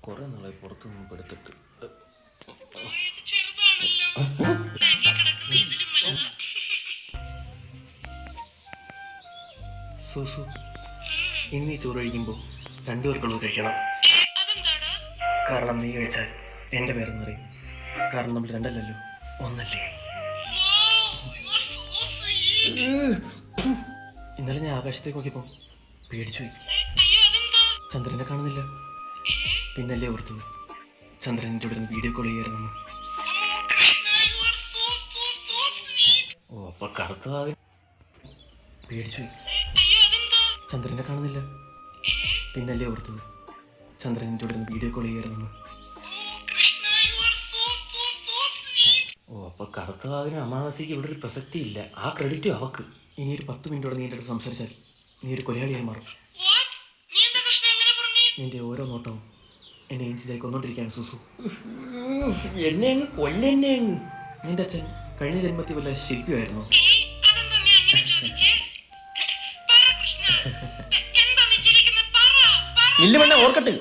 കുറെ നാളായി പുറത്തുനിന്ന് പെടുത്തിട്ട്. സൂസു, ഇന്ന് ഈ ചോറ് കഴിക്കുമ്പോൾ രണ്ടുപേർക്കുള്ളത് കഴിക്കണം. കാരണം നീ കഴിച്ചാൽ എൻ്റെ പേരെന്നറിയും. കാരണം നമ്മൾ രണ്ടല്ലല്ലോ, ഒന്നല്ലേ. ഇന്നലെ ഞാൻ ആകാശത്തേക്ക് നോക്കിയപ്പോൾ പേടിച്ചു. ചന്ദ്രനെ കാണുന്നില്ല. പിന്നല്ലേ ഓർത്തത് ചന്ദ്രൻ്റെ ഇവിടെ നിന്ന് വീഡിയോ കോൾ ചെയ്യായിരുന്നു. ഓ, അപ്പൊ കറുത്ത പേടിച്ചു. ചന്ദ്രനെ കാണുന്നില്ല. പിന്നല്ലേ ഓർത്തത് ചന്ദ്രൻ്റെ ഇവിടെ നിന്ന് വീഡിയോ കോൾ ചെയ്യായിരുന്നു. ഓ, അപ്പൊ കറുത്തവാവിന് അമാവാസിക്ക് ഇവിടെ ഒരു പ്രസക്തി ഇല്ല. ആ ക്രെഡിറ്റും അവക്ക്. ഇനി ഒരു 10 മിനിറ്റോടെ നീ എൻ്റെ അടുത്ത് സംസാരിച്ചാൽ നീ ഒരു കൊലയാളിയായി മാറും. നിന്റെ ഓരോ നോട്ടവും എന്നെ ഇഞ്ചിതായി കൊന്നോണ്ടിരിക്കുകയാണ് സൂസു. എന്നെ അങ്ങ് കൊല്ലെന്നെ അങ്ങ്. നിന്റെ അച്ഛൻ കഴിഞ്ഞ ജന്മത്തിൽ വല്ല ശില്പിയായിരുന്നു. ഇല്ല വേണ്ട, ഓർക്കട്ടെ.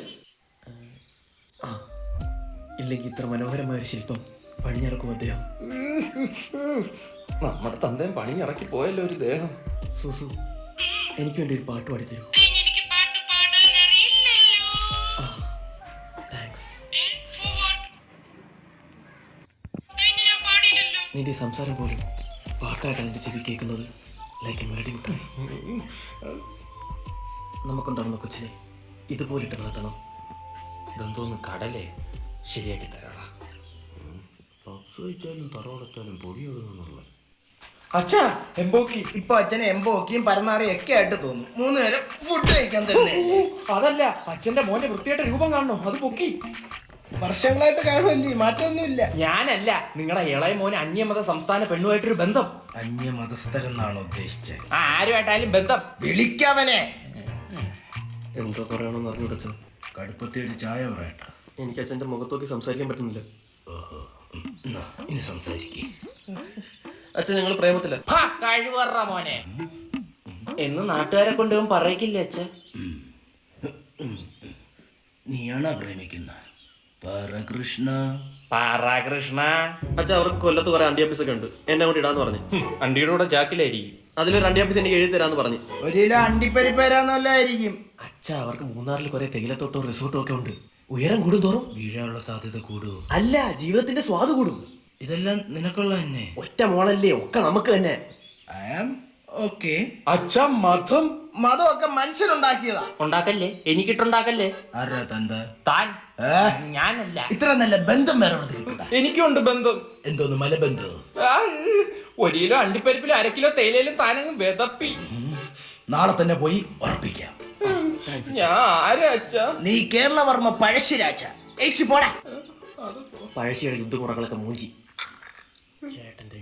ഇല്ലെങ്കിൽ ഇത്ര മനോഹരമായ ഒരു ശില്പം പണിഞ്ഞിറക്കും അദ്ദേഹം. നമ്മുടെ തന്തയും പണിഞ്ഞിറക്കി പോയല്ലോ ഒരു ദേഹം. സൂസു, എനിക്ക് വേണ്ടി ഒരു പാട്ട് പാടിത്തരൂ. നിന്റെ സംസാരം പോലും പാട്ടായിട്ടാണ് എൻ്റെ ചെവി കേൾക്കുന്നത്. ലൈക്ക് എ മെലഡി മിഠായി. നമുക്കുണ്ടാവുന്ന കൊച്ചിനെ ഇതുപോലിട്ട് വളർത്തണം. ഇതെന്തോന്ന് കടലേ ശരിയാക്കി തരാടാ. ചോദിച്ചാലും തറവടച്ചാലും പൊടിയൊഴുകുന്നുള്ള അച്ഛാ എംബോക്കി. ഇപ്പൊ അച്ഛനെ എംബോക്കിയും പരമാറിയും ഒക്കെ ആയിട്ട് തോന്നും. 3 നേരം ഫുഡ് കഴിക്കാൻ തന്നെ. അതല്ല, അച്ഛന്റെ മോന്റെ വൃത്തിയായിട്ട് രൂപം കാണണോ? അത് പൊക്കി. വർഷങ്ങളായിട്ട് കാണുമല്ലേ, മാറ്റമൊന്നുമില്ല. ഞാനല്ല, നിങ്ങളുടെ ഇളയ മോന് അന്യമത സംസ്ഥാന പെണ്ണുമായിട്ടൊരു ബന്ധം. അന്യമതസ്ഥരെന്നാണ് ഉദ്ദേശിച്ചത്. ആരുമായിട്ടായാലും ബന്ധം. വിളിക്കവനെ. എന്തോ പറയണമെന്ന് അറിഞ്ഞൂട. കടുപ്പത്തി ഒരു ചായ പറയട്ട. എനിക്ക് അച്ഛൻ്റെ മുഖത്തോക്കി സംസാരിക്കാൻ പറ്റുന്നില്ല. ഇനി സംസാരിക്കേ. അച്ഛൻ ഞങ്ങൾ പ്രേമത്തില്ല. കഴിവറ മോനെ എന്ന് നാട്ടുകാരെ കൊണ്ടുപോകും പറയിക്കില്ലേ അച്ഛൻ? നീയാണോ പ്രേമിക്കുന്ന? പരകൃഷ്ണ. അച്ഛാ, അവർക്ക് കൊല്ലത്ത് കുറെ അണ്ടിയാപ്പീസ് ഒക്കെ ഉണ്ട്. എന്നെ കൂടി ഇടാന്ന് പറഞ്ഞു. അണ്ടിയുടെ കൂടെ ചാക്കിലായിരിക്കും. അതിലൊരു അണ്ടിയാപ്പീസ് എനിക്ക് എഴുതി തരാന്ന് പറഞ്ഞു. 1 കിലോ അണ്ടിപ്പരിപ്പരാന്നല്ലായിരിക്കും. അച്ഛാ, അവർക്ക് മൂന്നാറിൽ കുറെ തേയിലത്തോട്ടവും റിസോർട്ടും ഒക്കെ ഉണ്ട്. ഉയരം കൂടുന്തോറും വീഴാനുള്ള സാധ്യത കൂടുവോ? അല്ല, ജീവിതത്തിന്റെ സ്വാദ് കൂടും. ഇതെല്ലാം നിനക്കുള്ള തന്നെ. ഒറ്റ മോളല്ലേ, ഒക്കെ നമുക്ക് തന്നെ. I am okay. അച്ഛ മതം മതമൊക്കെ മനുഷ്യനുണ്ടാക്കിയതാ. ഉണ്ടാക്കല്ലേ, എനിക്കിട്ടുണ്ടാക്കല്ലേ. ആരാ തന്ത? താൻ. ഞാനല്ല. ഇത്ര നല്ല ബന്ധം വേറെ കിട്ടാ. എനിക്കുണ്ട് ബന്ധം. എന്തോന്ന് മലബന്ധം? 1 കിലോ അണ്ടിപ്പരിപ്പിലും 1/2 കിലോ തേയിലയിലും താനങ്ങ് വിതപ്പി. നാളെ തന്നെ പോയി ഉറപ്പിക്കാം. ഞാൻ ആരാ അച്ഛ? നീ കേരളവർമ്മ പഴശ്ശിരാജ. പോടാ. പഴശ്ശിയുടെ യുദ്ധമുറകളൊക്കെ മൂഞ്ചി. ചേട്ടൻ്റെ